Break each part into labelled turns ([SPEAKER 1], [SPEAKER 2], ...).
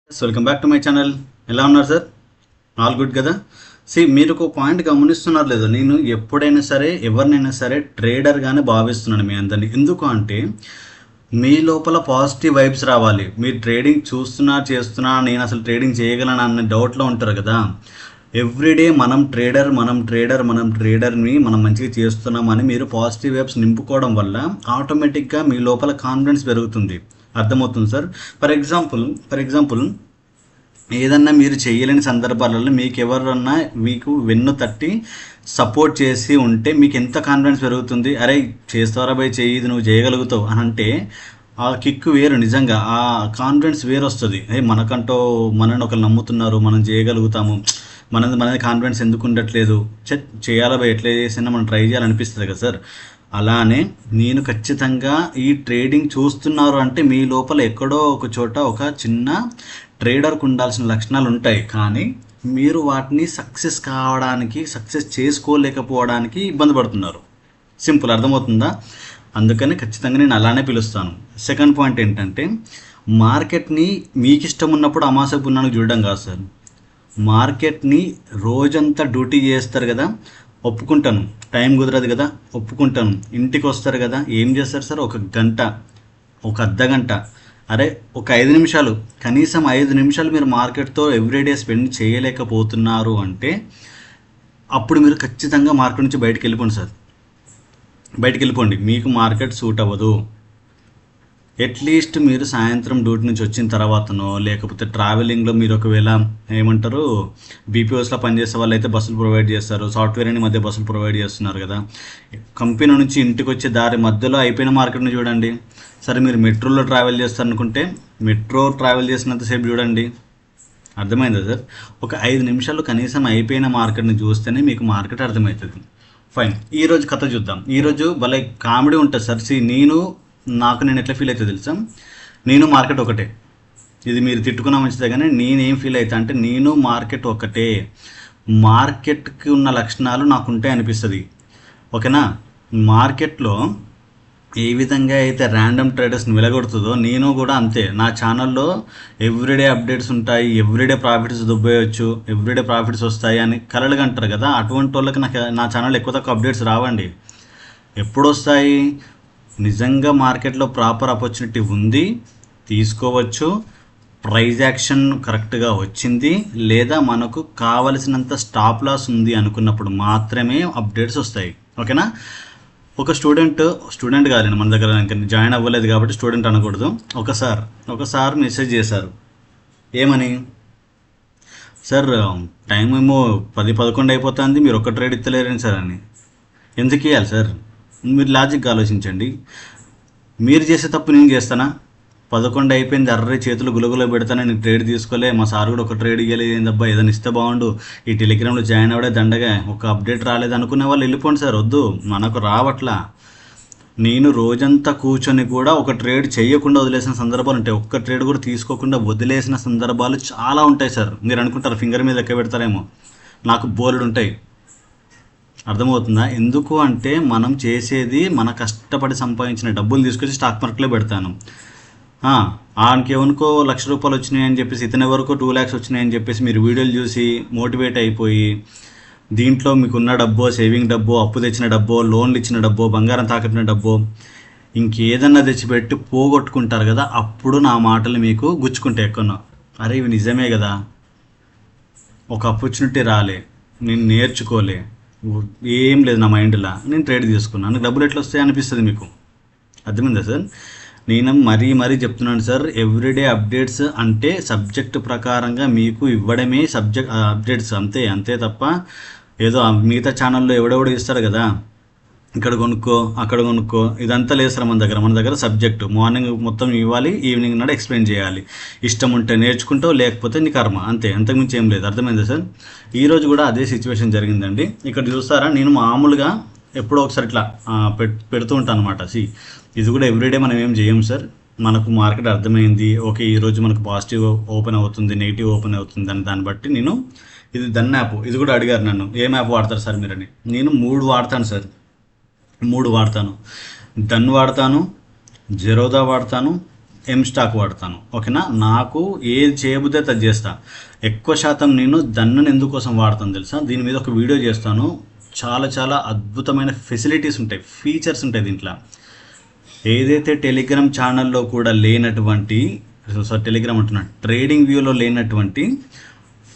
[SPEAKER 1] Welcome back to my channel. ఎలా ఉన్నారు sir? All good కదా? మీరు ఒక పాయింట్ గమనిస్తున్నారు లేదా? నేను ఎప్పుడైనా సరే ఎవరినైనా సరే ట్రేడర్గానే భావిస్తున్నాను మీ అందరినీ. ఎందుకు అంటే మీ లోపల పాజిటివ్ వైబ్స్ రావాలి. మీరు ట్రేడింగ్ చేస్తున్నా నేను అసలు ట్రేడింగ్ చేయగలను అన్న డౌట్లో ఉంటారు కదా. ఎవ్రీడే మనం ట్రేడర్ని మనం మంచిగా చేస్తున్నామని మీరు పాజిటివ్ వైబ్స్ నింపుకోవడం వల్ల ఆటోమేటిక్గా మీ లోపల కాన్ఫిడెన్స్ పెరుగుతుంది. అర్థమవుతుంది సార్? ఫర్ ఎగ్జాంపుల్ ఏదన్నా మీరు చేయలేని సందర్భాలలో మీకు ఎవరన్నా మీకు వెన్ను తట్టి సపోర్ట్ చేసి ఉంటే మీకు ఎంత కాన్ఫిడెన్స్ పెరుగుతుంది. అరే చేస్తారా బై చెయ్యి, నువ్వు చేయగలుగుతావు అని అంటే ఆ కిక్ వేరు. నిజంగా ఆ కాన్ఫిడెన్స్ వేరు వస్తుంది. మనకంటూ మనని ఒకరు నమ్ముతున్నారు, మనం చేయగలుగుతాము, మనది కాన్ఫిడెన్స్ ఎందుకు ఉండట్లేదు, చేయాలా బై, ఎట్లా చేసినా మనం ట్రై చేయాలనిపిస్తుంది కదా సార్. అలానే నేను ఖచ్చితంగా ఈ ట్రేడింగ్ చూస్తున్నారు అంటే మీ లోపల ఎక్కడో ఒక చోట ఒక చిన్న ట్రేడర్కు ఉండాల్సిన లక్షణాలు ఉంటాయి. కానీ మీరు వాటిని సక్సెస్ చేసుకోలేకపోవడానికి ఇబ్బంది పడుతున్నారు. సింపుల్, అర్థమవుతుందా? అందుకని ఖచ్చితంగా నేను అలానే పిలుస్తాను. సెకండ్ పాయింట్ ఏంటంటే మార్కెట్ని మీకు ఇష్టం ఉన్నప్పుడు అమాస పున్నానికి చూడడం కాదు సార్. మార్కెట్ని రోజంతా డ్యూటీ చేస్తారు కదా, ఒప్పుకుంటాను. టైం కుదరదు కదా, ఒప్పుకుంటాను. ఇంటికి వస్తారు కదా, ఏం చేస్తారు సార్? ఒక గంట, ఒక అర్ధగంట, అరే ఒక 5 నిమిషాలు, కనీసం 5 నిమిషాలు మీరు మార్కెట్తో ఎవ్రీడే స్పెండ్ చేయలేకపోతున్నారు అంటే అప్పుడు మీరు ఖచ్చితంగా మార్కెట్ నుంచి బయటికి వెళ్ళిపోండి. మీకు మార్కెట్ సూట్ అవ్వదు. అట్లీస్ట్ మీరు సాయంత్రం డ్యూటీ నుంచి వచ్చిన తర్వాతనో లేకపోతే ట్రావెలింగ్లో మీరు ఒకవేళ బీపీఓస్లో పనిచేసే వాళ్ళు అయితే బస్సులు ప్రొవైడ్ చేస్తారు. సాఫ్ట్వేర్ అని మధ్య బస్సులు ప్రొవైడ్ చేస్తున్నారు కదా. కంపెనీ నుంచి ఇంటికి వచ్చే దారి మధ్యలో అయిపోయిన మార్కెట్ని చూడండి. సరే మీరు మెట్రోలో ట్రావెల్ చేస్తారనుకుంటే మెట్రో ట్రావెల్ చేసినంతసేపు చూడండి. అర్థమైందా సార్? ఒక 5 నిమిషాలు కనీసం అయిపోయిన మార్కెట్ని చూస్తేనే మీకు మార్కెట్ అర్థమవుతుంది. ఫైన్, ఈరోజు కథ చూద్దాం. ఈరోజు భలే కామెడీ ఉంటుంది సార్. నేను ఎట్లా ఫీల్ అవుతుంది తెలుసా? నేను మార్కెట్ ఒకటే. ఇది మీరు తిట్టుకున్న మంచిదే, కానీ నేనేం ఫీల్ అవుతా అంటే నేను మార్కెట్ ఒకటే. మార్కెట్కి ఉన్న లక్షణాలు నాకు ఉంటాయి అనిపిస్తుంది. ఓకేనా? మార్కెట్లో ఏ విధంగా అయితే ర్యాండమ్ ట్రేడర్స్ని వెలగొడుతుందో నేను కూడా అంతే. నా ఛానల్లో ఎవ్రీడే అప్డేట్స్ ఉంటాయి, ఎవ్రీడే ప్రాఫిట్స్ దుబ్బేయచ్చు, ఎవ్రీడే ప్రాఫిట్స్ వస్తాయి అని కలలుగా అంటారు కదా. అటువంటి వాళ్ళకి నా ఛానల్ ఎక్కువ తక్కువ అప్డేట్స్ రావండి. ఎప్పుడు వస్తాయి? నిజంగా మార్కెట్లో ప్రాపర్ ఆపర్చునిటీ ఉంది, తీసుకోవచ్చు, ప్రైజ్ యాక్షన్ కరెక్ట్గా వచ్చింది, లేదా మనకు కావలసినంత స్టాప్ లాస్ ఉంది అనుకున్నప్పుడు మాత్రమే అప్డేట్స్ వస్తాయి. ఓకేనా? ఒక స్టూడెంట్ కాదండి, మన దగ్గర ఇంకా జాయిన్ అవ్వలేదు కాబట్టి స్టూడెంట్ అనకూడదు. ఒకసారి మెసేజ్ చేశారు. ఏమని? సార్ టైం ఏమో 10-11 అయిపోతుంది, మీరు ఒక్క ట్రేడ్ ఇస్తలేరని సార్ అని. ఎందుకు ఇవ్వాలి సార్? మీరు లాజిక్గా ఆలోచించండి. మీరు చేసే తప్పు నేను చేస్తానా? 11 అయిపోయింది, అర్రే చేతులు గులగులో పెడతాను, నేను ట్రేడ్ తీసుకోలే, మా సార్ కూడా ఒక ట్రేడ్ ఇవ్వలేదు, ఏందబ్బా ఏదైనా ఇస్తే బాగుండు, ఈ టెలిగ్రామ్లో జాయిన్ అవ్వడే దండగా, ఒక అప్డేట్ రాలేదు అనుకునే వాళ్ళు వెళ్ళిపోండి సార్. వద్దు, మనకు రావట్లా. నేను రోజంతా కూర్చొని కూడా ఒక ట్రేడ్ చేయకుండా వదిలేసిన సందర్భాలు ఉంటాయి. ఒక్క ట్రేడ్ కూడా తీసుకోకుండా వదిలేసిన సందర్భాలు చాలా ఉంటాయి సార్. మీరు అనుకుంటారు ఫింగర్ మీద ఎక్క పెడతారేమో, నాకు బోలెడు ఉంటాయి. అర్థమవుతుందా? ఎందుకు అంటే మనం చేసేది మన కష్టపడి సంపాదించిన డబ్బులు తీసుకొచ్చి స్టాక్ మార్కెట్లో పెడతాను. ఆనికి ఎవరికో ₹1,00,000 వచ్చినాయని చెప్పేసి, ఇతని వరకు 2 lakhs వచ్చినాయని చెప్పేసి మీరు వీడియోలు చూసి మోటివేట్ అయిపోయి దీంట్లో మీకున్న డబ్బో, సేవింగ్ డబ్బో, అప్పు తెచ్చిన డబ్బో, లోన్లు ఇచ్చిన డబ్బో, బంగారం తాకట్టిన డబ్బో ఇంకేదన్నా తెచ్చిపెట్టి పోగొట్టుకుంటారు కదా. అప్పుడు నా మాటలు మీకు గుచ్చుకుంటాయి ఎక్కడో. అరే ఇవి నిజమే కదా, ఒక ఆపర్చునిటీ రాలే, నేను నేర్చుకోలే, ఏం లేదు నా మైండ్లో, నేను ట్రేడ్ తీసుకున్నాను, డబ్బులు ఎట్లా వస్తాయి అనిపిస్తుంది మీకు. అర్థమైందా సార్? నేను మరీ చెప్తున్నాను సార్. ఎవ్రీడే అప్డేట్స్ అంటే సబ్జెక్ట్ ప్రకారంగా మీకు ఇవ్వడమే అప్డేట్స్, అంతే తప్ప ఏదో మిగతా ఛానల్లో ఎవడెవడో ఇస్తారు కదా, ఇక్కడ కొనుక్కో అక్కడ కొనుక్కో, ఇదంతా లేదు సార్. మన దగ్గర సబ్జెక్టు మార్నింగ్ మొత్తం ఇవ్వాలి, ఈవినింగ్ నాడు ఎక్స్ప్లెయిన్ చేయాలి. ఇష్టం ఉంటే నేర్చుకుంటావు, లేకపోతే నీ కర్మ, అంతే, అంతకుమించి ఏం లేదు. అర్థమైందా సార్? ఈరోజు కూడా అదే సిచ్యువేషన్ జరిగిందండి. ఇక్కడ చూస్తారా, నేను మామూలుగా ఎప్పుడో ఒకసారి ఇట్లా పెడుతూ ఉంటాను అనమాట. ఇది కూడా ఎవ్రీడే మనం ఏం చేయం సార్. మనకు మార్కెట్ అర్థమైంది, ఓకే ఈరోజు మనకు పాజిటివ్ ఓపెన్ అవుతుంది, నెగిటివ్ ఓపెన్ అవుతుంది అని దాన్ని బట్టి నేను ఇది డన్ యాప్, ఇది కూడా అడిగారు నన్ను, ఏం యాప్ వాడతారు సార్ మీరని. నేను 3 వాడతాను సార్. 3 వాడతాను. డన్ వాడతాను, జెరోదా వాడతాను, ఎం స్టాక్ వాడతాను. ఓకేనా, నాకు ఏది చేయబుద్దే అది చేస్తా. ఎక్కువ శాతం నేను దన్నను ఎందుకోసం వాడతాను తెలుసా, దీని మీద ఒక వీడియో చేస్తాను. చాలా చాలా అద్భుతమైన ఫెసిలిటీస్ ఉంటాయి, ఫీచర్స్ ఉంటాయి దీంట్లో. ఏదైతే టెలిగ్రామ్ ఛానల్లో కూడా లేనటువంటి, టెలిగ్రామ్ అంటున్నా, ట్రేడింగ్ వ్యూలో లేనటువంటి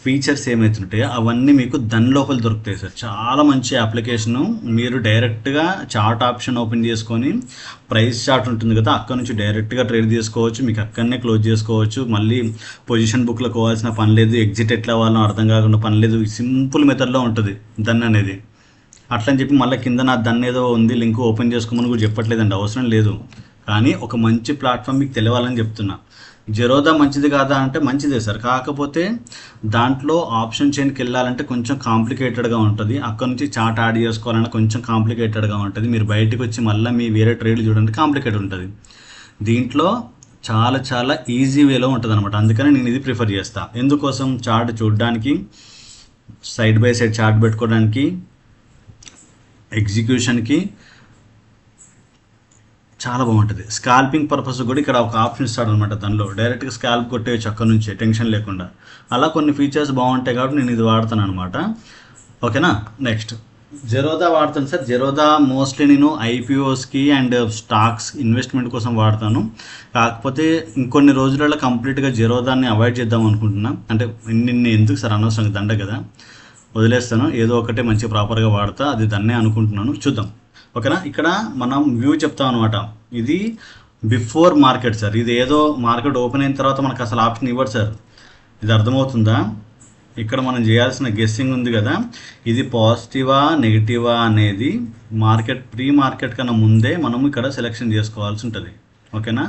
[SPEAKER 1] ఫీచర్స్ ఏమవుతుంటాయో అవన్నీ మీకు దాని లోపల దొరుకుతాయి సార్. చాలా మంచి అప్లికేషను. మీరు డైరెక్ట్గా చార్ట్ ఆప్షన్ ఓపెన్ చేసుకొని, ప్రైస్ చార్ట్ ఉంటుంది కదా, అక్కడ నుంచి డైరెక్ట్గా ట్రేడ్ చేసుకోవచ్చు. మీకు అక్కడనే క్లోజ్ చేసుకోవచ్చు. మళ్ళీ పొజిషన్ బుక్లో పోవాల్సిన పని లేదు, ఎగ్జిట్ ఎట్లా అవ్వాలో అర్థం కాకుండా పని లేదు. సింపుల్ మెథడ్లో ఉంటుంది దన్ అనేది. అట్లని చెప్పి మళ్ళీ కింద నా దన్ ఏదో ఉంది లింక్ ఓపెన్ చేసుకోమని కూడా చెప్పట్లేదండి, అవసరం లేదు. కానీ ఒక మంచి ప్లాట్ఫామ్ మీకు తెలియాలని చెప్తున్నా. జెరోదా మంచిది కాదా అంటే మంచిదే సార్, కాకపోతే దాంట్లో ఆప్షన్ చైన్కి వెళ్ళాలంటే కొంచెం కాంప్లికేటెడ్గా ఉంటుంది. అక్కడ నుంచి చార్ట్ యాడ్ చేసుకోవాలంటే కొంచెం కాంప్లికేటెడ్గా ఉంటుంది. మీరు బయటకు వచ్చి మళ్ళీ మీ వేరే ట్రేడ్లు చూడండి, కాంప్లికేటెడ్ ఉంటుంది. దీంట్లో చాలా చాలా ఈజీ వేలో ఉంటుంది అనమాట. అందుకని నేను ఇది ప్రిఫర్ చేస్తాను. ఎందుకోసం, చార్ట్ చూడడానికి, సైడ్ బై సైడ్ చార్ట్ పెట్టుకోవడానికి, ఎగ్జిక్యూషన్కి చాలా బాగుంటుంది. స్కాల్పింగ్ పర్పస్ కూడా ఇక్కడ ఒక ఆప్షన్ ఇస్తాడు అనమాట. దానిలో డైరెక్ట్గా స్కాల్ప్ కొట్టేయచ్చు అక్కడ నుంచి, టెన్షన్ లేకుండా. అలా కొన్ని ఫీచర్స్ బాగుంటాయి కాబట్టి నేను ఇది వాడతాను అనమాట. ఓకేనా, నెక్స్ట్ జెరోదా వాడతాను సార్. జెరోదా మోస్ట్లీ నేను ఐపీఓస్కి అండ్ స్టాక్స్ ఇన్వెస్ట్మెంట్ కోసం వాడతాను. కాకపోతే ఇంకొన్ని రోజులలో కంప్లీట్గా జెరోదాన్ని అవాయిడ్ చేద్దాం అనుకుంటున్నా. అంటే నిన్న ఎందుకు సార్, అనవసరంగా దండ కదా, వదిలేస్తాను. ఏదో ఒకటే మంచి ప్రాపర్గా వాడతా, అది దాన్నే అనుకుంటున్నాను. చూద్దాం. ఓకేనా, ఇక్కడ మనం వ్యూ చెప్తాం అనమాట. ఇది బిఫోర్ మార్కెట్ సార్. ఇది ఏదో మార్కెట్ ఓపెన్ అయిన తర్వాత మనకు అసలు ఆప్షన్ ఇవ్వడు సార్. ఇది అర్థమవుతుందా? ఇక్కడ మనం చేయాల్సిన గెస్సింగ్ ఉంది కదా, ఇది పాజిటివా నెగిటివా అనేది ప్రీ మార్కెట్ కన్నా ముందే మనం ఇక్కడ సెలెక్షన్ చేసుకోవాల్సి ఉంటుంది. ఓకేనా,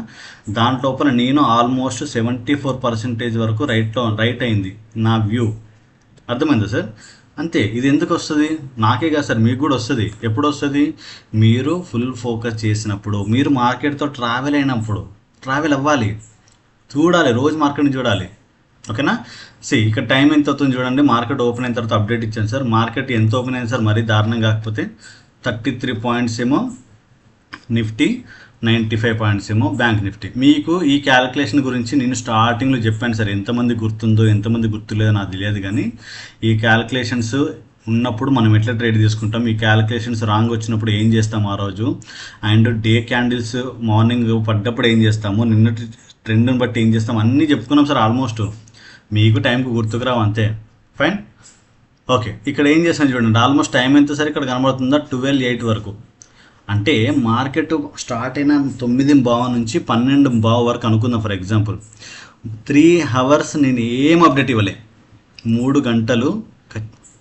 [SPEAKER 1] దాంట్లోపల నేను ఆల్మోస్ట్ 74% వరకు రైట్ అయింది నా వ్యూ. అర్థమైందా సార్? అంతే. ఇది ఎందుకు వస్తుంది? నాకే కాదు సార్, మీకు కూడా వస్తుంది. ఎప్పుడు వస్తుంది? మీరు ఫుల్ ఫోకస్ చేసినప్పుడు, మీరు మార్కెట్తో ట్రావెల్ అయినప్పుడు. ట్రావెల్ అవ్వాలి, చూడాలి, రోజు మార్కెట్ని చూడాలి. ఓకేనా, ఇక్కడ టైం ఎంత అవుతుంది చూడండి. మార్కెట్ ఓపెన్ అయిన తర్వాత అప్డేట్ ఇచ్చాను సార్. మార్కెట్ ఎంత ఓపెన్ అయింది సార్, మరీ దారుణం కాకపోతే 33 పాయింట్స్ ఏమో నిఫ్టీ, 95 పాయింట్స్ ఏమో బ్యాంక్ నిఫ్టీ. మీకు ఈ క్యాలిక్యులేషన్ గురించి నేను స్టార్టింగ్లో చెప్పాను సార్. ఎంతమంది గుర్తుందో ఎంతమంది గుర్తులేదో నాకు తెలియదు, కానీ ఈ క్యాలిక్యులేషన్స్ ఉన్నప్పుడు మనం ఎట్లా ట్రేడ్ తీసుకుంటాం, ఈ క్యాలిక్యులేషన్స్ రాంగ్ వచ్చినప్పుడు ఏం చేస్తాం ఆ రోజు, అండ్ డే క్యాండిల్స్ మార్నింగ్ పడ్డప్పుడు ఏం చేస్తాము, నిన్నటి ట్రెండ్ని బట్టి ఏం చేస్తాం, అన్నీ చెప్పుకున్నాం సార్. ఆల్మోస్ట్ మీకు టైంకి గుర్తుకురావు, అంతే. Fine, okay. ఇక్కడ ఏం చేస్తాను చూడండి. ఆల్మోస్ట్ టైం ఎంత సార్ ఇక్కడ కనబడుతుందా, 12:08 వరకు. అంటే మార్కెట్ స్టార్ట్ అయిన 9:15 నుంచి 12:15 వరకు అనుకుందాం ఫర్ ఎగ్జాంపుల్. 3 అవర్స్ నేను ఏం అప్డేట్ ఇవ్వలే. 3 గంటలు,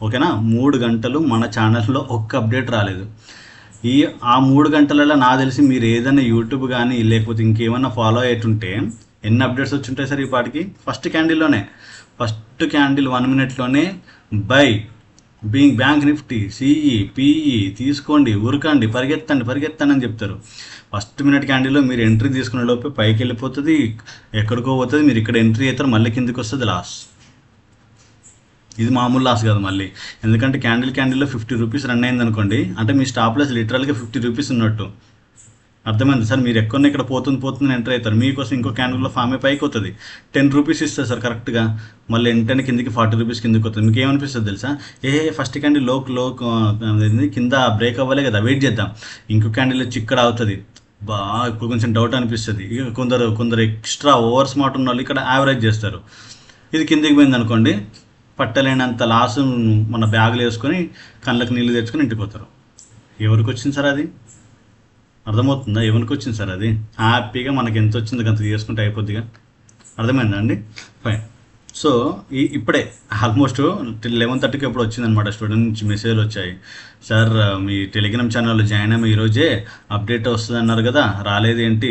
[SPEAKER 1] ఓకేనా, 3 గంటలు మన ఛానల్లో ఒక్క అప్డేట్ రాలేదు. ఆ 3 గంటలలో నాకు తెలిసి మీరు ఏదైనా యూట్యూబ్ కానీ లేకపోతే ఇంకేమైనా ఫాలో అయ్యేటుంటే ఎన్ని అప్డేట్స్ వచ్చి ఉంటాయి సార్ ఈ పాటికి. ఫస్ట్ క్యాండిల్ 1 మినిట్లోనే buy bank nifty, CE, PE తీసుకోండి, ఉరకండి, పరిగెత్తండి అని చెప్తారు. ఫస్ట్ మినిట్ క్యాండిల్లో మీరు ఎంట్రీ తీసుకునే లోపే పైకి వెళ్ళిపోతుంది, ఎక్కడికో పోతుంది. మీరు ఇక్కడ ఎంట్రీ అవుతారు, మళ్ళీ కిందికి వస్తుంది, లాస్. ఇది మామూలు లాస్ కాదు మళ్ళీ. ఎందుకంటే క్యాండిల్లో 50 రూపీస్ రన్ అయింది అనుకోండి, అంటే మీ స్టాప్ లాస్ లిటరల్గా 50 రూపీస్ ఉన్నట్టు. అర్థమైంది సార్? మీరు ఎక్కడ ఇక్కడ పోతుంది ఎంటర్ అవుతారు, మీకోసం ఇంకో క్యాండిల్లో ఫామ్ పైకి అవుతుంది, 10 రూపీస్ ఇస్తుంది సార్ కరెక్ట్గా. మళ్ళీ వెంటనే కిందికి 40 రూపీస్ కిందికి వస్తుంది. మీకు ఏమనిపిస్తుంది తెలుసా, ఫస్ట్ క్యాండిల్ లో కింద బ్రేక్ అవ్వలే కదా, వెయిట్ చేద్దాం, ఇంకో క్యాండిల్ వచ్చి ఇక్కడ అవుతుంది, ఇప్పుడు కొంచెం డౌట్ అనిపిస్తుంది. ఇక కొందరు ఎక్స్ట్రా ఓవర్ స్మార్ట్ ఉన్న వాళ్ళు ఇక్కడ యావరేజ్ చేస్తారు. ఇది కిందికి పోయింది అనుకోండి, పట్టలేనంత లాస్ మన బ్యాగులు వేసుకొని కళ్ళకి నీళ్ళు తెచ్చుకొని ఇంటికి పోతారు. ఎవరికి వచ్చింది సార్ అది? అర్థమవుతుందా? ఎవరికి వచ్చింది సార్ అది? హ్యాపీగా మనకి ఎంత వచ్చిందో అంత చేసుకుంటే అయిపోద్దిగా. అర్థమైందా అండి? ఫైన్. సో ఇప్పుడే ఆల్మోస్ట్ 11:30కి ఎప్పుడు వచ్చిందనమాట, స్టూడెంట్ నుంచి మెసేజ్లు వచ్చాయి. సార్ మీ టెలిగ్రామ్ ఛానల్లో జాయిన్ అయ్యి ఈరోజే అప్డేట్ వస్తుంది అన్నారు కదా, రాలేదేంటి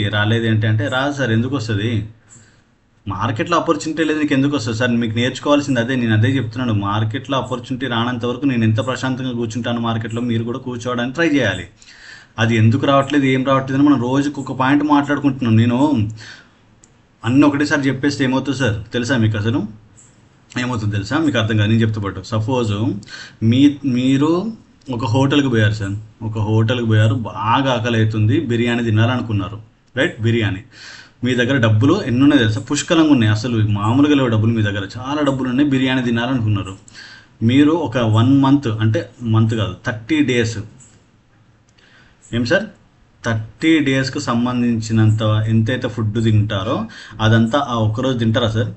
[SPEAKER 1] అంటే రాదు సార్. ఎందుకు వస్తుంది? మార్కెట్లో ఆపర్చునిటీ లేదు, నీకు ఎందుకు వస్తుంది సార్? మీకు నేర్చుకోవాల్సింది అదే. నేను అదే చెప్తున్నాను. మార్కెట్లో ఆపర్చునిటీ రానంత వరకు నేను ఎంత ప్రశాంతంగా కూర్చుంటాను మార్కెట్లో, మీరు కూడా కూర్చోవడానికి ట్రై చేయాలి. అది ఎందుకు రావట్లేదు, ఏం రావట్లేదు అని మనం రోజుకు ఒక పాయింట్ మాట్లాడుకుంటున్నాం. నేను అన్నీ ఒకటేసారి చెప్పేస్తే ఏమవుతుంది సార్ తెలుసా మీకు? అసలు ఏమవుతుంది తెలుసా మీకు? అర్థం కాదు, నేను చెప్తా పాటు. సపోజు మీరు ఒక హోటల్కి పోయారు సార్, బాగా ఆకలి అవుతుంది, బిర్యానీ తినాలనుకున్నారు, రైట్? బిర్యానీ మీ దగ్గర డబ్బులు ఎన్ని ఉన్నాయి తెలుసా? పుష్కలంగా ఉన్నాయి. అసలు మామూలుగా లేవు డబ్బులు మీ దగ్గర, చాలా డబ్బులు ఉన్నాయి. బిర్యానీ తినాలనుకున్నారు. మీరు ఒక 1 మంత్, అంటే మంత్ కాదు 30 డేస్, ఏం సార్ 30 డేస్కు సంబంధించినంత ఎంతైతే ఫుడ్ తింటారో అదంతా ఆ ఒక్కరోజు తింటారా సార్?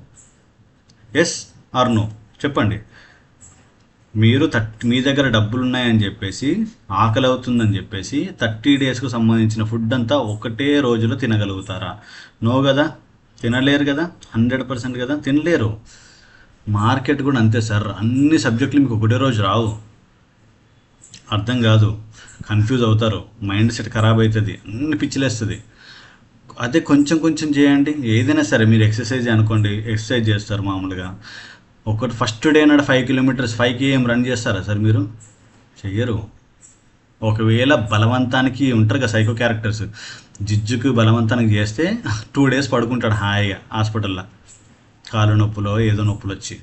[SPEAKER 1] ఎస్ ఆర్ నో చెప్పండి. మీరు మీ దగ్గర డబ్బులు ఉన్నాయని చెప్పేసి, ఆకలి అవుతుందని చెప్పేసి 30 డేస్కు సంబంధించిన ఫుడ్ అంతా ఒకటే రోజులో తినగలుగుతారా? నో కదా, తినలేరు కదా, 100% కదా, తినలేరు. మార్కెట్ కూడా అంతే సార్. అన్ని సబ్జెక్టులు మీకు ఒకటే రోజు రావు, అర్థం కాదు, కన్ఫ్యూజ్ అవుతారు, మైండ్ సెట్ ఖరాబ్ అవుతుంది, అన్ని పిచ్చిలేస్తుంది. అదే కొంచెం కొంచెం చేయండి. ఏదైనా సరే మీరు ఎక్సర్సైజ్ అనుకోండి, ఎక్సర్సైజ్ చేస్తారు మామూలుగా. ఒకటి ఫస్ట్ డే నాడు 5 కిలోమీటర్స్ 5 km రన్ చేస్తారా సార్? మీరు చెయ్యరు. ఒకవేళ బలవంతానికి ఉంటారు కదా సైకో క్యారెక్టర్స్, జిజ్జుకు బలవంతానికి చేస్తే 2 days పడుకుంటాడు హాయిగా హాస్పిటల్లో, కాలు నొప్పులో ఏదో నొప్పులు వచ్చి.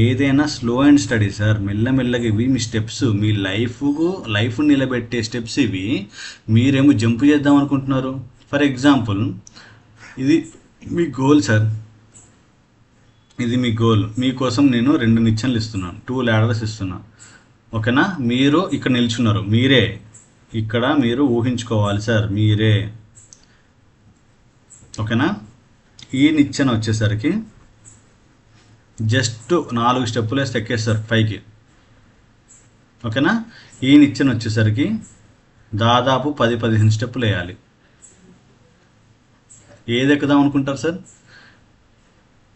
[SPEAKER 1] ఏదైనా స్లో అండ్ స్టడీ సార్, మెల్లమెల్లగా. ఇవి మీ స్టెప్స్, మీ లైఫ్ నిలబెట్టే స్టెప్స్ ఇవి. మీరేమో జంప్ చేద్దాం అనుకుంటున్నారు. ఫర్ ఎగ్జాంపుల్, ఇది మీ గోల్ సార్, ఇది మీ గోల్. మీకోసం నేను 2 నిచ్చెనలు ఇస్తున్నాను, 2 ladders ఇస్తున్నాను, ఓకేనా? మీరు ఇక్కడ నిల్చున్నారు, మీరే ఇక్కడ మీరు ఊహించుకోవాలి సార్, మీరే, ఓకేనా? ఈ నిచ్చెన వచ్చేసరికి జస్ట్ 4 స్టెప్పులు వేస్తే ఎక్కేస్తారు పైకి, ఓకేనా? ఈ నిచ్చెన వచ్చేసరికి దాదాపు 10-15 స్టెప్పులు వేయాలి. ఏది ఎక్కుదాం అనుకుంటారు సార్?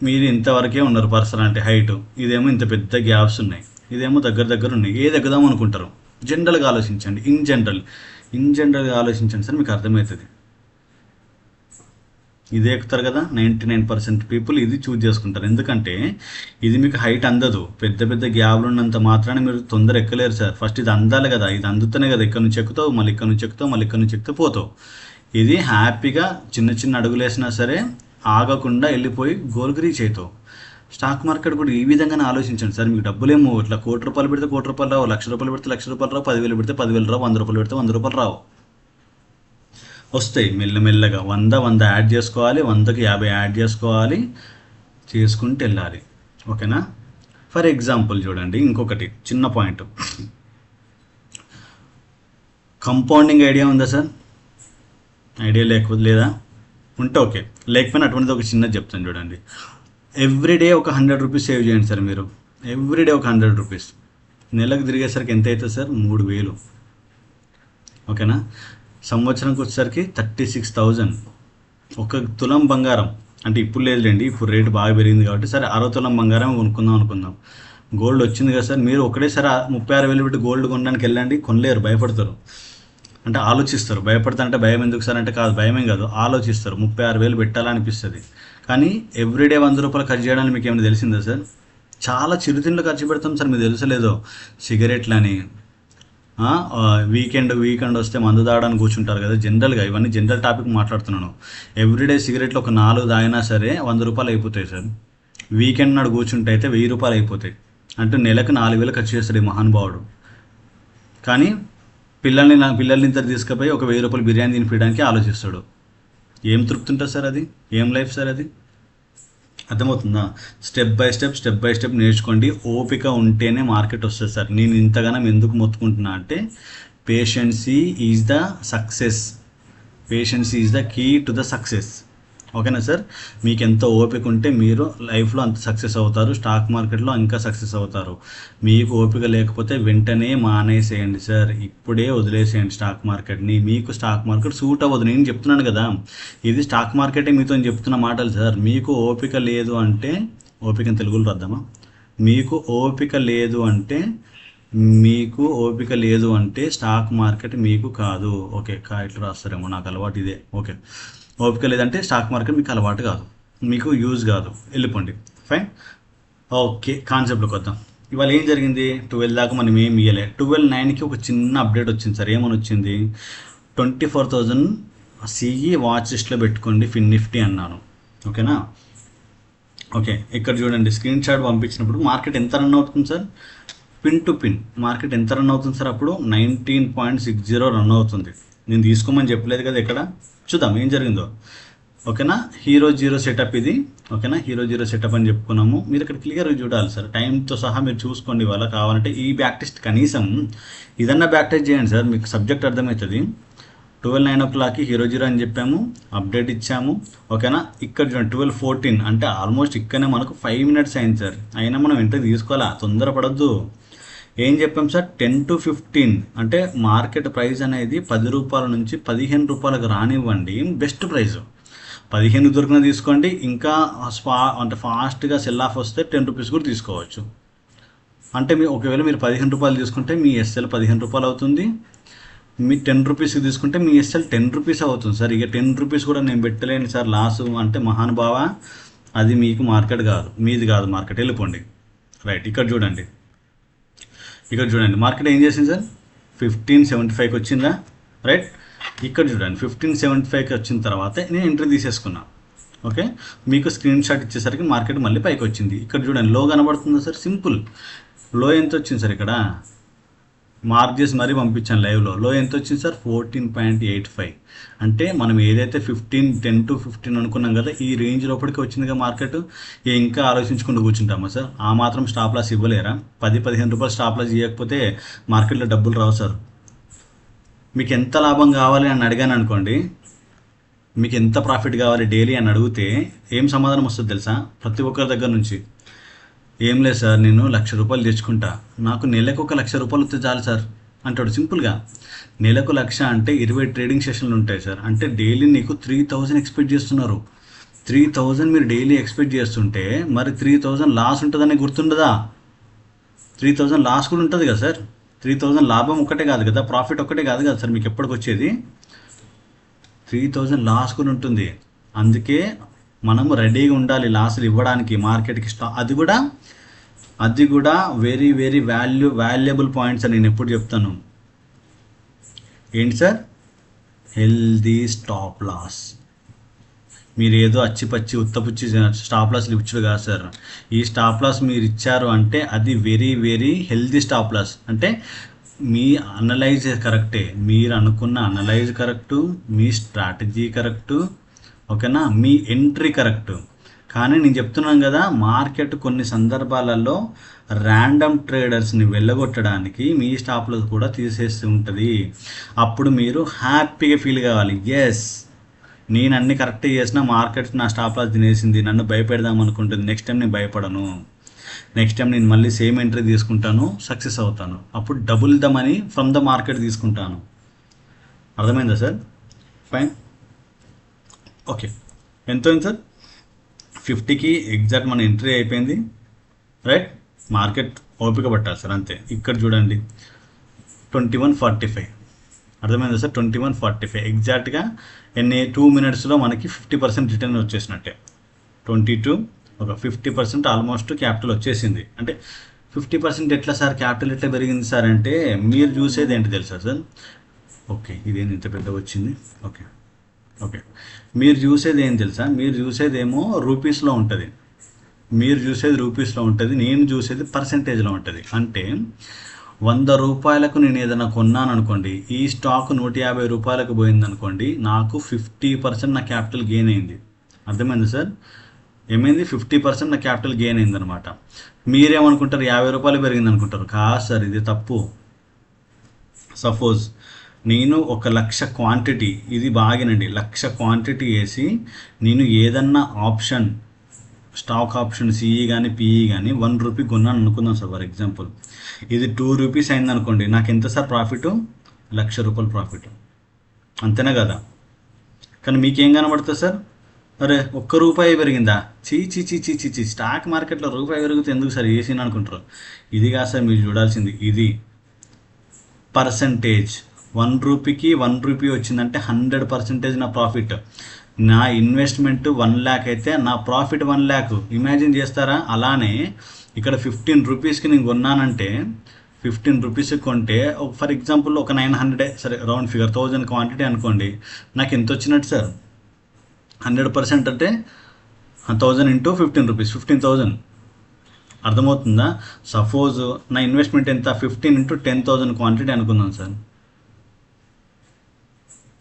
[SPEAKER 1] మీరు ఇంతవరకే ఉన్నారు పర్సనాలిటీ హైట్, ఇదేమో ఇంత పెద్ద గ్యాప్స్ ఉన్నాయి, ఇదేమో దగ్గర ఉన్నాయి. ఏది ఎక్కుదాం అనుకుంటారు? జనరల్గా ఆలోచించండి, ఇన్ జనరల్గా ఆలోచించండి సార్, మీకు అర్థమవుతుంది. ఇదే ఎక్కుతారు కదా, 99% పీపుల్ ఇది చూజ్ చేసుకుంటారు. ఎందుకంటే ఇది మీకు హైట్ అందదు, పెద్ద గ్యాప్లు ఉన్నంత మాత్రాన్ని మీరు తొందర ఎక్కలేరు సార్. ఫస్ట్ ఇది అందాలి కదా, ఇది అందుతనే కదా ఇక్కడ నుంచి ఎక్కుతావు, మళ్ళీ ఇక్కడ నుంచి ఎక్కుతావు, మళ్ళీ ఇక్కడ నుంచి ఎక్కితే పోతావు. ఇది హ్యాపీగా చిన్న అడుగులు వేసినా సరే ఆగకుండా వెళ్ళిపోయి గోల్కి రీచ్ అవుతావు. స్టాక్ మార్కెట్ కూడా ఈ విధంగానే ఆలోచించండి సార్. మీకు డబ్బులేమో ఇట్లా 1 కోటి రూపాయలు పెడితే 1 కోటి రూపాయలు రావు, 1,00,000 రూపాయలు పెడితే 1,00,000 రూపాయలు రావు, 10,000 పెడితే 10,000 రావు, 100 రూపాయలు పెడితే 100 రూపాయలు రావు. వస్తాయి మెల్లమెల్లగా. 100 యాడ్ చేసుకోవాలి, 100కి 50 యాడ్ చేసుకోవాలి, చేసుకుంటూ వెళ్ళాలి, ఓకేనా? ఫర్ ఎగ్జాంపుల్ చూడండి, ఇంకొకటి చిన్న పాయింట్, కంపౌండింగ్ ఐడియా ఉందా సార్? ఐడియా లేదా? ఉంటే ఓకే, లేకపోయినా అటువంటిది ఒక చిన్నది చెప్తాను చూడండి. ఎవ్రీడే ఒక 100 రూపీస్ సేవ్ చేయండి సార్. మీరు ఎవ్రీడే ఒక 100 రూపీస్, నెలకు తిరిగేసరికి ఎంత అవుతుంది సార్? 3,000, ఓకేనా? సంవత్సరంకి వచ్చేసరికి 36,000. 1 తులం బంగారం, అంటే ఇప్పుడు లేదులేండి, ఇప్పుడు రేటు బాగా పెరిగింది కాబట్టి సరే 60 తులం బంగారం అనుకుందాం. గోల్డ్ వచ్చింది కదా సార్, మీరు ఒకటేసారి 36,000 పెట్టి గోల్డ్ కొనడానికి వెళ్ళండి, కొనలేరు, భయపడతారు. అంటే ఆలోచిస్తారు. భయపడతారంటే భయం ఎందుకు సార్ అంటే, కాదు భయమేం కాదు, ఆలోచిస్తారు. 36,000 పెట్టాలనిపిస్తుంది. కానీ ఎవ్రీడే 100 రూపాయలు ఖర్చు చేయడానికి మీకు ఏమైనా తెలిసిందా సార్? చాలా చిరుతిండ్లు ఖర్చు పెడతాం సార్, మీకు తెలుసలేదో. సిగరెట్లని, వీకెండ్ వస్తే మందు తాగడానికి కూర్చుంటారు కదా, జనరల్గా ఇవన్నీ జనరల్ టాపిక్ మాట్లాడుతున్నాను. ఎవ్రీడే సిగరెట్లు ఒక 4 తాగినా సరే 100 రూపాయలు అయిపోతాయి సార్. వీకెండ్ నాడు కూర్చుంటే అయితే 1000 రూపాయలు అయిపోతాయి. అంటే నెలకు 4,000 ఖర్చు చేస్తాడు ఈ మహానుభావుడు. కానీ పిల్లల్ని ఇద్దరు తీసుకుపోయి ఒక 1000 రూపాయలు బిర్యానీ తినిపించడానికి ఆలోచిస్తాడు. ఏం తృప్తి ఉంటుంది సార్? అది ఏం లైఫ్ సార్? అది అర్థమవుతుందా? స్టెప్ బై స్టెప్ నేర్చుకోండి. ఓపిక ఉంటేనే మార్కెట్ వస్తుంది సార్. నేను ఇంతగానం ఎందుకు మొత్తుకుంటున్నా అంటే, patience is the success. Patience is the key to the success, ఓకేనా సార్? మీకు ఎంత ఓపిక ఉంటే మీరు లైఫ్లో అంత సక్సెస్ అవుతారు, స్టాక్ మార్కెట్లో ఇంకా సక్సెస్ అవుతారు. మీకు ఓపిక లేకపోతే వెంటనే మానేసేయండి సార్, ఇప్పుడే వదిలేసేయండి స్టాక్ మార్కెట్ని. మీకు స్టాక్ మార్కెట్ సూట్ అవ్వదు, నేను చెప్తున్నాను కదా, ఇది స్టాక్ మార్కెటే మీతో చెప్తున్న మాటలు సార్. మీకు ఓపిక లేదు అంటే, ఓపిక తెలుగులో రాద్దామా? మీకు ఓపిక లేదు అంటే స్టాక్ మార్కెట్ మీకు కాదు. ఓకే, ఇట్లా రాస్తారేమో, నాకు అలవాటు ఇదే. ఓకే, ఓపిక లేదంటే స్టాక్ మార్కెట్ మీకు అలవాటు కాదు, మీకు యూజ్ కాదు, వెళ్ళిపోండి. Fine, okay. కాన్సెప్ట్లోకి వద్దాం. ఇవాళ ఏం జరిగింది? 12 దాకా మనం ఏం ఇవ్వలే. 12:09కి ఒక చిన్న అప్డేట్ వచ్చింది సార్. ఏమని వచ్చింది? 24,000 సిఈ వాచ్ లిస్ట్లో పెట్టుకోండి ఫిన్ నిఫ్టీ అన్నాను, ఓకేనా? ఓకే, ఇక్కడ చూడండి, స్క్రీన్ షాట్ పంపించినప్పుడు మార్కెట్ ఎంత రన్ అవుతుంది sir? Pin to pin market ఎంత రన్ అవుతుంది సార్? అప్పుడు 19.60 రన్ అవుతుంది. నేను తీసుకోమని చెప్పలేదు కదా. ఇక్కడ చూద్దాం ఏం జరిగిందో. ఓకేనా. హీరో జీరో సెటప్ ఇది. ఓకేనా, హీరో జీరో సెటప్ అని చెప్పుకున్నాము. మీరు ఇక్కడ క్లియర్గా చూడాలి సార్, టైంతో సహా మీరు చూసుకోండి. వాళ్ళ కావాలంటే ఈ బ్యాక్ టెస్ట్ కనీసం ఇదన్నా బ్యాక్ టెస్ట్ చేయండి సార్, మీకు సబ్జెక్ట్ అర్థమవుతుంది. 12:09 హీరో జీరో అని చెప్పాము, అప్డేట్ ఇచ్చాము. ఓకేనా, ఇక్కడ చూడండి 12:14 అంటే ఆల్మోస్ట్ ఇక్కడనే మనకు 5 minutes అయింది సార్. అయినా మనం ఎంట్రీ తీసుకోవాలా, తొందరపడద్దు. ఏం చెప్పాం సార్, 10 to 15 అంటే మార్కెట్ ప్రైస్ అనేది 10 రూపాయల నుంచి 15 రూపాయలకు రానివ్వండి, బెస్ట్ ప్రైస్. 15 దొరికిన తీసుకోండి, ఇంకా అంటే ఫాస్ట్గా సెల్ ఆఫ్ వస్తే 10 రూపీస్ కూడా తీసుకోవచ్చు. అంటే మీ ఒకవేళ మీరు 15 రూపాయలు తీసుకుంటే మీ ఎస్ఎల్ 15 రూపాయలు అవుతుంది. మీ 10 రూపీస్కి తీసుకుంటే మీ ఎస్ఎల్ 10 రూపీస్ అవుతుంది సార్. ఇక 10 రూపీస్ కూడా నేను పెట్టలేను సార్ లాసు అంటే మహానుభావ, అది మీకు మార్కెట్ కాదు, మీది కాదు మార్కెట్, వెళ్ళిపోండి. రైట్, ఇక్కడ చూడండి, ఇక్కడ చూడండి మార్కెట్ ఏం చేసింది సార్, 15.75కి వచ్చిందా. రైట్, ఇక్కడ చూడండి 15.75కి వచ్చిన తర్వాత నేను ఎంట్రీ తీసేసుకున్నా. ఓకే, మీకు స్క్రీన్ షాట్ ఇచ్చేసరికి మార్కెట్ మళ్ళీ పైకి వచ్చింది. ఇక్కడ చూడండి లో కనబడుతుందా సార్, సింపుల్. లో ఎంత వచ్చింది సార్, ఇక్కడ మార్క్ చేసి మరీ పంపించాను లైవ్లో. లో ఎంత వచ్చింది సార్, 14.85. అంటే మనం ఏదైతే 10 to 15 అనుకున్నాం కదా, ఈ రేంజ్ లోపలికి వచ్చిందిగా మార్కెట్. ఇంకా ఆలోచించుకుంటూ కూర్చుంటామా సార్, ఆ మాత్రం స్టాప్ లాస్ ఇవ్వలేరా? 10-15 రూపాయలు స్టాప్ లాస్ ఇవ్వకపోతే మార్కెట్లో డబ్బులు రావు సార్. మీకు ఎంత లాభం కావాలి అని అడిగాను అనుకోండి, మీకు ఎంత ప్రాఫిట్ కావాలి డైలీ అని అడిగితే ఏం సమాధానం వస్తుంది తెలుసా ప్రతి ఒక్కరి దగ్గర నుంచి? ఏం లేదు సార్, నేను 1,00,000 రూపాయలు తెచ్చుకుంటా, నాకు నెలకు 1,00,000 రూపాయలు వస్తే చాలు సార్ అంటాడు సింపుల్గా. నెలకు 1,00,000 అంటే 20 ట్రేడింగ్ సెషన్లు ఉంటాయి సార్. అంటే డైలీ నీకు 3,000 ఎక్స్పెక్ట్ చేస్తున్నారు. 3,000 మీరు డైలీ ఎక్స్పెక్ట్ చేస్తుంటే మరి 3,000 లాస్ ఉంటుందని గుర్తుండదా? 3,000 లాస్ కూడా ఉంటుంది కదా సార్. 3,000 లాభం ఒక్కటే కాదు కదా, ప్రాఫిట్ ఒక్కటే కాదు కదా సార్ మీకు ఎప్పటికి వచ్చేది. 3,000 లాస్ కూడా ఉంటుంది. అందుకే మనం రెడీగా ఉండాలి లాసులు ఇవ్వడానికి మార్కెట్కి. అది కూడా వెరీ వెరీ వాల్యుబుల్ పాయింట్స్ అని నేను ఎప్పుడు చెప్తాను. ఏంటి సార్, హెల్దీ స్టాప్ లాస్. మీరు ఏదో అచ్చిపచ్చి ఉత్తపుచ్చి స్టాప్ లాస్లు ఇచ్చారు కాదు సార్. ఈ స్టాప్ లాస్ మీరు ఇచ్చారు అంటే అది very very healthy stop loss. అంటే మీ అనలైజ్ కరెక్టే, మీరు అనుకున్న అనలైజ్ కరెక్టు, మీ స్ట్రాటజీ కరెక్టు, ఓకేనా, మీ ఎంట్రీ కరెక్ట్. కానీ నేను చెప్తున్నాను కదా, మార్కెట్ కొన్ని సందర్భాలలో ర్యాండమ్ ట్రేడర్స్ని వెళ్ళగొట్టడానికి మీ స్టాప్లో కూడా తీసేస్తూ ఉంటుంది. అప్పుడు మీరు హ్యాపీగా ఫీల్ కావాలి, ఎస్ నేను అన్ని కరెక్ట్గా చేసిన, మార్కెట్ నా స్టాప్ లాస్ తినేసింది, నన్ను భయపెడదాం అనుకుంటుంది, నెక్స్ట్ టైం నేను భయపడను, నెక్స్ట్ టైం నేను మళ్ళీ సేమ్ ఎంట్రీ తీసుకుంటాను, సక్సెస్ అవుతాను, అప్పుడు double the money from the market తీసుకుంటాను. అర్థమైందా సార్? Fine, okay. ఎంత అయింది సార్, 50కి ఎగ్జాక్ట్ మన ఎంట్రీ అయిపోయింది. రైట్, మార్కెట్ ఓపిక పట్టాలి సార్, అంతే. ఇక్కడ చూడండి 21.45, అర్థమైందా సార్? 21.45 ఎగ్జాక్ట్గా 2 minutesలో మనకి 50% రిటర్న్ వచ్చేసినట్టే. 22 ఒక 50% ఆల్మోస్ట్ క్యాపిటల్ వచ్చేసింది. అంటే 50% ఎట్లా సార్, క్యాపిటల్ ఎట్లా పెరిగింది సార్ అంటే మీరు చూసేది ఏంటి తెలుసా సార్? ఓకే, ఇదేంటి ఇంత పెద్దగా వచ్చింది. ఓకే ఓకే, మీరు చూసేది ఏం తెలుసా, మీరు చూసేదేమో రూపీస్లో ఉంటుంది, నేను చూసేది పర్సెంటేజ్లో ఉంటుంది. అంటే 100 రూపాయలకు నేను ఏదైనా కొన్నాను అనుకోండి, ఈ స్టాక్ 150 రూపాయలకు పోయింది అనుకోండి, నాకు 50% నా క్యాపిటల్ గెయిన్ అయింది. అర్థమైంది సార్? ఏమైంది, 50% నా క్యాపిటల్ గెయిన్ అయింది అనమాట. మీరేమనుకుంటారు, 50 రూపాయలు పెరిగింది అనుకుంటారు. కాదు సార్, ఇది తప్పు. సపోజ్ నేను 1,00,000 క్వాంటిటీ, ఇది బాగానండి, 1,00,000 క్వాంటిటీ వేసి నేను ఏదన్నా ఆప్షన్, స్టాక్ ఆప్షన్ సిఈ కానీ పిఈ కానీ 1 రూపీ కొన్నాను అనుకుందాం సార్ ఫర్ ఎగ్జాంపుల్. ఇది 2 రూపీస్ అయింది అనుకోండి, నాకు ఎంత సార్ ప్రాఫిట్, 1,00,000 రూపాయలు ప్రాఫిట్, అంతేనా కదా? కానీ మీకేం కనబడుతుంది సార్, అరే 1 రూపాయి పెరిగిందా, చీ స్టాక్ మార్కెట్లో రూపాయి పెరిగితే ఎందుకు సార్ వేసిన అనుకుంటారు. ఇది కాదు సార్ మీరు చూడాల్సింది, ఇది పర్సంటేజ్. 1 రూపీకి 1 రూపీ వచ్చిందంటే 100% నా ప్రాఫిట్. నా ఇన్వెస్ట్మెంట్ 1 lakh అయితే నా ప్రాఫిట్ 1 lakh. ఇమాజిన్ చేస్తారా? అలానే ఇక్కడ 15 రూపీస్కి నేను కొన్నానంటే 15 రూపీస్కి కొంటే ఫర్ ఎగ్జాంపుల్ ఒక 900, సరే రౌండ్ ఫిగర్ 1000 క్వాంటిటీ అనుకోండి, నాకు ఎంత వచ్చినట్టు సార్? 100% అంటే 1000 ఇంటూ 15 రూపీస్, 15,000. అర్థమవుతుందా? సపోజ్ నా ఇన్వెస్ట్మెంట్ ఎంత, 15 ఇంటూ 10,000 క్వాంటిటీ అనుకుందాం సార్.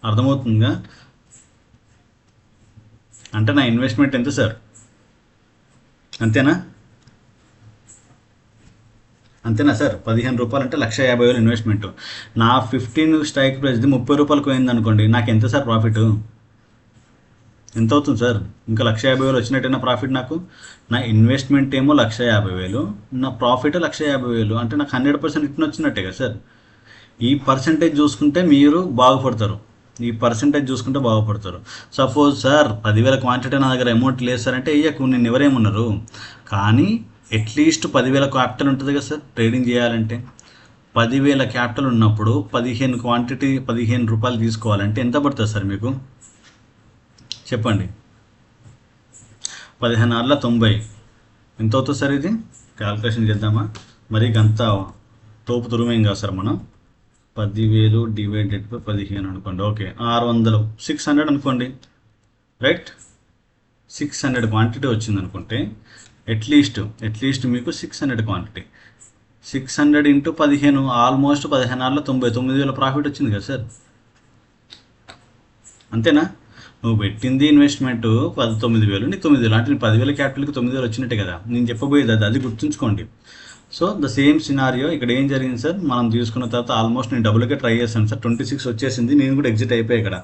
[SPEAKER 1] అర్థమవుతుందిగా? అంటే నా ఇన్వెస్ట్మెంట్ ఎంత సార్? అంతేనా అంతేనా సార్? 15 రూపాయలు అంటే 1,50,000 ఇన్వెస్ట్మెంట్. నా 15 స్ట్రైక్ ప్రైస్ది 30 రూపాయలకు పోయింది అనుకోండి, నాకు ఎంత సార్ ప్రాఫిట్? ఎంత అవుతుంది సార్? ఇంకా 1,50,000 వచ్చినట్టేనా ప్రాఫిట్ నాకు? నా ఇన్వెస్ట్మెంట్ ఏమో 1,50,000, నా ప్రాఫిట్ 1,50,000, అంటే నాకు 100% రిటర్న్ వచ్చినట్టే కదా సార్. ఈ పర్సంటేజ్ చూసుకుంటే మీరు బాగుపడతారు. ఈ పర్సంటేజ్ చూసుకుంటే బాగుపడతారు. సపోజ్ సార్ 10,000 క్వాంటిటీ నా దగ్గర అమౌంట్ లేదు సార్ అంటే వేయకు, నేను ఎవరేమన్నారు. కానీ అట్లీస్ట్ 10,000 క్యాపిటల్ ఉంటుంది కదా సార్ ట్రేడింగ్ చేయాలంటే. 10,000 క్యాపిటల్ ఉన్నప్పుడు 15 క్వాంటిటీ 15 రూపాయలు తీసుకోవాలంటే ఎంత పడుతుంది సార్ మీకు చెప్పండి? 15×90 ఎంత అవుతుంది సార్? ఇది క్యాల్కులేషన్ చేద్దామా? మరి అంత తోపు తురుమేం కాదు సార్. మనం 10,000 డివైడెడ్ బై 15 అనుకోండి. ఓకే, 600, 600 అనుకోండి. రైట్, 600 క్వాంటిటీ వచ్చింది అనుకుంటే అట్లీస్ట్ మీకు 600 క్వాంటిటీ, 600 ఇంటూ 15, ఆల్మోస్ట్ 15×90, 9,000 ప్రాఫిట్ వచ్చింది కదా సార్. అంతేనా? నువ్వు పెట్టింది ఇన్వెస్ట్మెంట్ 19,000, నీ 9,000 అంటే 10,000 క్యాపిటల్కి 9,000 వచ్చినట్టే కదా. నేను చెప్పబోయేది అది గుర్తుంచుకోండి. సో ద సేమ్ సినారియో ఇక్కడ ఏం జరిగింది సార్, మనం తీసుకున్న తర్వాత ఆల్మోస్ట్ నేను డబుల్గా ట్రై చేశాను సార్, 26 వచ్చేసింది, నేను కూడా ఎగ్జిట్ అయిపోయాయి ఇక్కడ.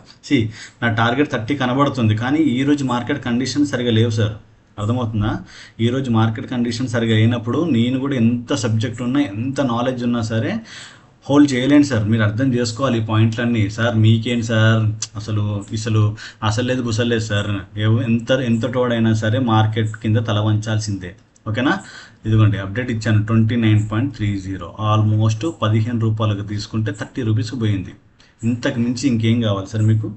[SPEAKER 1] నా టార్గెట్ 30 కనబడుతుంది, కానీ ఈరోజు మార్కెట్ కండిషన్ సరిగా లేవు సార్. అర్థమవుతుందా? ఈరోజు మార్కెట్ కండిషన్ సరిగా అయినప్పుడు నేను కూడా ఎంత సబ్జెక్ట్ ఉన్నా, ఎంత నాలెడ్జ్ ఉన్నా సరే హోల్డ్ చేయలేను సార్. మీరు అర్థం చేసుకోవాలి ఈ పాయింట్లన్నీ. సార్ మీకేంటి సార్ అసలు లేదు బుసలేదు సార్, ఎంత టోడైనా సరే మార్కెట్ కింద తల వంచాల్సిందే. ఓకేనా? ఇదిగోండి అప్డేట్ ఇచ్చాను, 29.30, ఆల్మోస్ట్ 15 రూపాయలకు తీసుకుంటే 30 రూపీస్కి పోయింది. ఇంతకు మించి ఇంకేం కావాలి సార్ మీకు?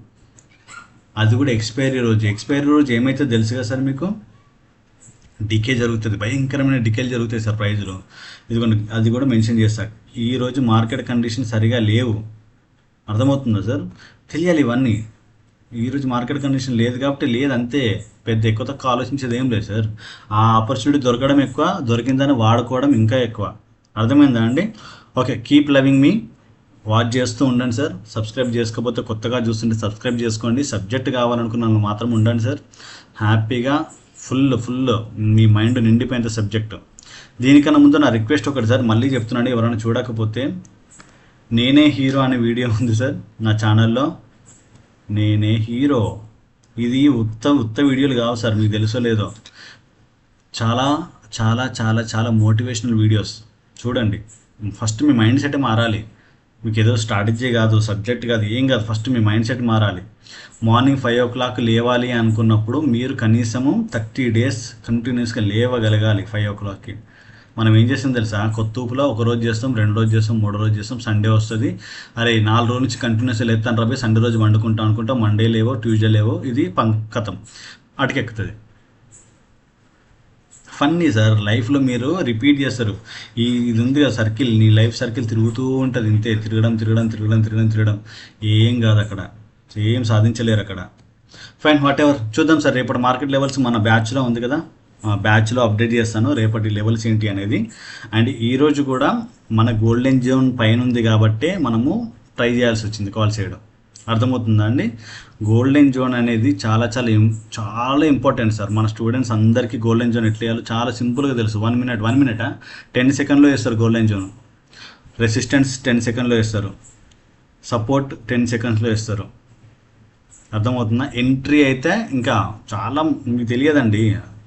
[SPEAKER 1] అది కూడా ఎక్స్పైరీ రోజు ఏమైతే తెలుసు కదా సార్ మీకు, డికే జరుగుతుంది, భయంకరమైన డికేలు జరుగుతాయి సార్ ప్రైజ్లో. ఇదిగోండి అది కూడా మెన్షన్ చేస్తాను. ఈరోజు మార్కెట్ కండిషన్ సరిగా లేవు, అర్థమవుతుందా సార్? తెలియాలి ఇవన్నీ. ఈరోజు మార్కెట్ కండిషన్ లేదు కాబట్టి లేదు, అంతే. పెద్ద ఎక్కువ తక్కువ ఆలోచించేది ఏం లేదు సార్. ఆ ఆపర్చునిటీ దొరకడం ఎక్కువ, దొరికిందని వాడుకోవడం ఇంకా ఎక్కువ. అర్థమైందా అండి? ఓకే, కీప్ లవింగ్ మీ, వాచ్ చేస్తూ ఉండండి సార్. సబ్స్క్రైబ్ చేసుకోకపోతే కొత్తగా చూస్తుంటే సబ్స్క్రైబ్ చేసుకోండి. సబ్జెక్ట్ కావాలనుకున్నాను మాత్రం ఉండండి సార్. హ్యాపీగా ఫుల్ మీ మైండ్ నిండిపోయిన సబ్జెక్టు. దీనికన్నా ముందు నా రిక్వెస్ట్ ఒకటి సార్, మళ్ళీ చెప్తున్నాను, ఎవరైనా చూడకపోతే నేనే హీరో అనే వీడియో ఉంది సార్ నా ఛానల్లో. నేనే హీరో, ఇది ఉత్త వీడియోలు కావు సార్, మీకు తెలుసో లేదో. చాలా చాలా చాలా చాలా మోటివేషనల్ వీడియోస్ చూడండి. ఫస్ట్ మీ మైండ్ సెట్ మారాలి. మీకు ఏదో స్ట్రాటజీ కాదు, సబ్జెక్ట్ కాదు, ఏం కాదు, ఫస్ట్ మీ మైండ్ సెట్ మారాలి. మార్నింగ్ 5 o'clock లేవాలి అనుకున్నప్పుడు మీరు కనీసము 30 days కంటిన్యూస్గా లేవగలగాలి 5 o'clockకి. మనం ఏం చేస్తాం తెలుసా, కొత్త ఊపులో 1 రోజు చేస్తాం, 2 రోజు చేస్తాం, 3 రోజు చేస్తాం, సండే వస్తుంది, అరే 4 రోజుల నుంచి కంటిన్యూస్గా లేపుతాను రాబోయే, సండే రోజు వండుకుంటాం అనుకుంటాం, మండే లేవో, ట్యూస్డే లేవో, ఇది కథం అటుకెక్కుతుంది. ఫన్నీ సార్, లైఫ్లో మీరు రిపీట్ చేస్తారు. ఇది ఉంది కదా సర్కిల్, నీ లైఫ్ సర్కిల్ తిరుగుతూ ఉంటుంది, ఇంతే తిరగడం. ఏం కాదు అక్కడ, ఏం సాధించలేరు అక్కడ. ఫైన్, వాట్ ఎవర్, చూద్దాం సార్. రేపటి మార్కెట్ లెవెల్స్ మన బ్యాచ్లో ఉంది కదా, బ్యాచ్లో అప్డేట్ చేస్తాను రేపటి లెవెల్స్ ఏంటి అనేది. అండ్ ఈరోజు కూడా మన గోల్డెన్ జోన్ పైన ఉంది కాబట్టి మనము ట్రై చేయాల్సి వచ్చింది కాల్ చేయడం. అర్థమవుతుందా అండి? గోల్డెన్ జోన్ అనేది చాలా చాలా చాలా ఇంపార్టెంట్ సార్. మన స్టూడెంట్స్ అందరికీ గోల్డెన్ జోన్ ఎట్లా వేయాలో చాలా సింపుల్గా తెలుసు. 1 minute 10 సెకండ్లో వేస్తారు గోల్డెన్ జోన్. రెసిస్టెన్స్ 10 సెకండ్లో వేస్తారు, సపోర్ట్ 10 సెకండ్స్లో వేస్తారు. అర్థమవుతుందా? ఎంట్రీ అయితే ఇంకా చాలా మీకు తెలియదండి,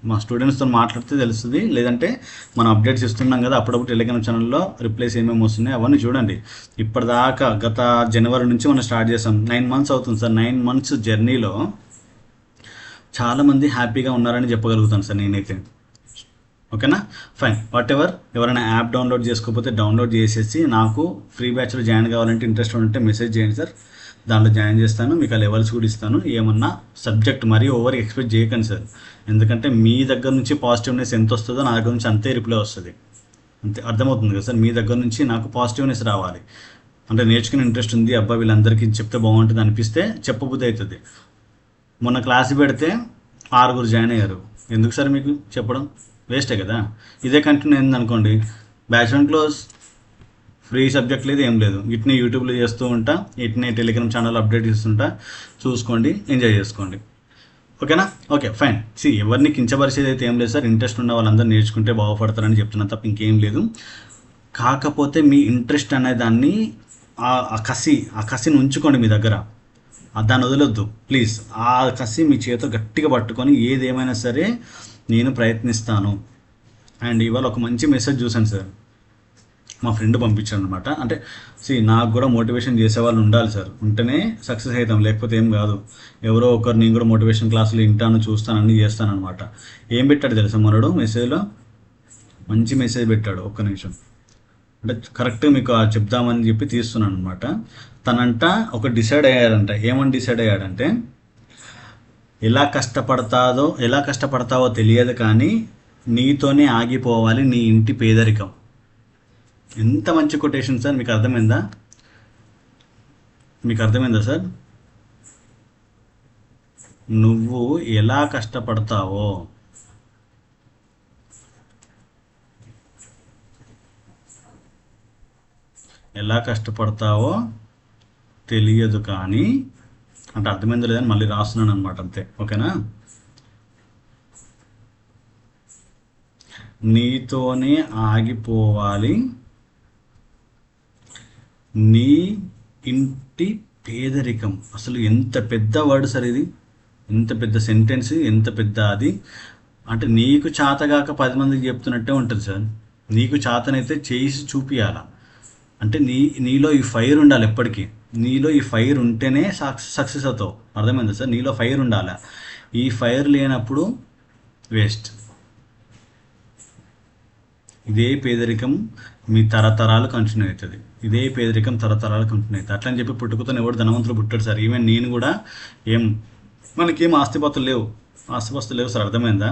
[SPEAKER 1] మా స్టూడెంట్స్తో మాట్లాడితే తెలుస్తుంది. లేదంటే మనం అప్డేట్స్ ఇస్తున్నాం కదా అప్పుడప్పుడు టెలిగ్రామ్ ఛానల్లో, రిప్లైస్ ఏమేమి వస్తున్నాయి అవన్నీ చూడండి. ఇప్పటిదాకా గత జనవరి నుంచి మనం స్టార్ట్ చేసాం, 9 months అవుతుంది సార్. 9 months జర్నీలో చాలామంది హ్యాపీగా ఉన్నారని చెప్పగలుగుతాను సార్ నేనైతే. ఓకేనా? Fine, what ever. ఎవరైనా యాప్ డౌన్లోడ్ చేసుకోకపోతే డౌన్లోడ్ చేసేసి నాకు ఫ్రీ బ్యాచ్లో జాయిన్ కావాలంటే ఇంట్రెస్ట్ ఉంటే మెసేజ్ చేయండి సార్, దాంట్లో జాయిన్ చేస్తాను. మీకు ఆ లెవెల్స్ కూడా ఇస్తాను. ఏమన్నా సబ్జెక్ట్ మరీ ఓవర్ ఎక్స్పెక్ట్ చేయకండి సార్, ఎందుకంటే మీ దగ్గర నుంచి పాజిటివ్నెస్ ఎంత వస్తుందో నా దగ్గర నుంచి అంతే రిప్లై వస్తుంది. అంతే, అర్థమవుతుంది కదా సార్? మీ దగ్గర నుంచి నాకు పాజిటివ్నెస్ రావాలి, అంటే నేర్చుకునే ఇంట్రెస్ట్ ఉంది, అబ్బా వీళ్ళందరికీ చెప్తే బాగుంటుంది అనిపిస్తే చెప్పబుద్ధి అవుతుంది. మొన్న క్లాస్ పెడితే 6 జాయిన్ అయ్యారు, ఎందుకు సార్ మీకు చెప్పడం? వేస్టే కదా. ఇదే కంటిన్యూ అయిందనుకోండి, బ్యాచ్ 1 క్లోజ్, ఫ్రీ సబ్జెక్ట్ లేదు, ఏం లేదు. ఇట్నే యూట్యూబ్లో చేస్తూ ఉంటా, ఇట్నే టెలిగ్రామ్ ఛానల్ అప్డేట్ ఇస్తుంటా, చూసుకోండి, ఎంజాయ్ చేసుకోండి. ఓకేనా? Okay, fine. ఎవరిని కించపరిచేది అయితే ఏం లేదు సార్. ఇంట్రెస్ట్ ఉన్న వాళ్ళందరూ నేర్చుకుంటే బాగుపడతారని చెప్తున్నా తప్ప ఇంకేం లేదు. కాకపోతే మీ ఇంట్రెస్ట్ అనే దాన్ని ఆ కసిని ఉంచుకోండి మీ దగ్గర. దాన్ని వదలొద్దు ప్లీజ్. ఆ కసి మీ చేతితో గట్టిగా పట్టుకొని ఏదేమైనా సరే నేను ప్రయత్నిస్తాను. అండ్ ఇవాళ ఒక మంచి మెసేజ్ చూశాను సార్, మా ఫ్రెండ్ పంపించాడు అనమాట. అంటే నాకు కూడా మోటివేషన్ చేసే వాళ్ళు ఉండాలి సార్, ఉంటేనే సక్సెస్ అవుతాం, లేకపోతే ఏం కాదు. ఎవరో ఒకరు నేను కూడా మోటివేషన్ క్లాసులు వింటాను, చూస్తాను, అన్నీ చేస్తాను అనమాట. ఏం పెట్టాడు తెలుసా మనోడు మెసేజ్లో? మంచి మెసేజ్ పెట్టాడు. ఒక్క నిమిషం, అంటే కరెక్ట్గా మీకు చెప్దామని చెప్పి తీస్తున్నాను అనమాట. తనంట ఒక డిసైడ్ అయ్యాడంట. ఏమని డిసైడ్ అయ్యాడంటే, ఎలా కష్టపడతావో తెలియదు కానీ నీతోనే ఆగిపోవాలి నీ ఇంటి పేదరికం. ఎంత మంచి కొటేషన్ సార్, మీకు అర్థమైందా? సార్? నువ్వు ఎలా కష్టపడతావో తెలియదు కానీ, అంటే అర్థమైందో లేదని మళ్ళీ రాస్తున్నాను అనమాట, అంతే. ఓకేనా? నీతోనే ఆగిపోవాలి నీ ఇంటి పేదరికం. అసలు ఎంత పెద్ద వర్డ్ సార్ ఇది, ఎంత పెద్ద సెంటెన్స్, ఎంత పెద్ద అది. అంటే నీకు చేతగాక 10 మందికి చెప్తున్నట్టే ఉంటుంది సార్. నీకు చేతనైతే చేసి చూపియాల. అంటే నీలో ఈ ఫైర్ ఉండాలి ఎప్పటికీ. నీలో ఈ ఫైర్ ఉంటేనే సక్సెస్ అవుతావు. అర్థమైందా సార్? నీలో ఫైర్ ఉండాలి. ఈ ఫైర్ లేనప్పుడు వేస్ట్. ఇదే పేదరికం మీ తరతరాలు కంటిన్యూ అవుతుంది. అట్లని చెప్పి పుట్టుకతో ఎవడు ధనవంతులు పుట్టాడు సార్. ఈవెన్ నేను కూడా మనకేం ఆస్తిపాస్తులు లేవు సార్. అర్థమైందా?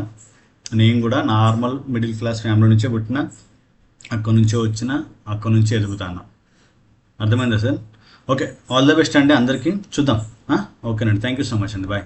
[SPEAKER 1] నేను కూడా నార్మల్ మిడిల్ క్లాస్ ఫ్యామిలీ నుంచే పుట్టిన, అక్కడి నుంచే ఎదుగుతాను. అర్థమైందా sir? Okay, all the best అండి అందరికీ. చూద్దాం. ఓకేనండి, థ్యాంక్ యూ సో మచ్ అండి, బాయ్.